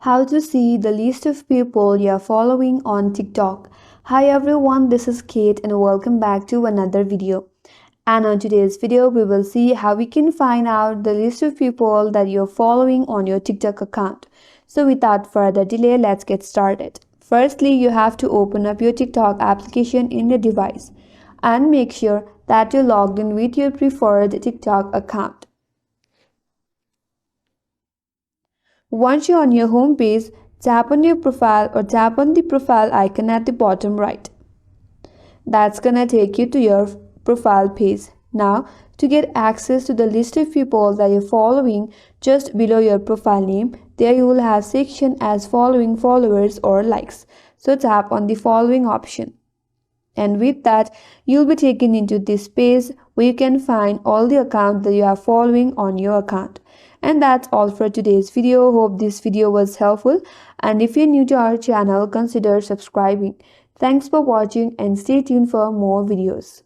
How to see the list of people you are following on TikTok. Hi everyone, this is Kate and welcome back to another video. And on today's video, we will see how we can find out the list of people that you're following on your TikTok account. So without further delay, let's get started. Firstly, you have to open up your TikTok application in your device and make sure that you're logged in with your preferred TikTok account. Once you're on your home page, tap on your profile or tap on the profile icon at the bottom right. That's gonna take you to your profile page. Now, to get access to the list of people that you're following, just below your profile name, there you will have section as following, followers or likes. So tap on the following option. And with that, you'll be taken into this page where you can find all the accounts that you are following on your account. And that's all for today's video. Hope this video was helpful. And if you're new to our channel, consider subscribing. Thanks for watching and stay tuned for more videos.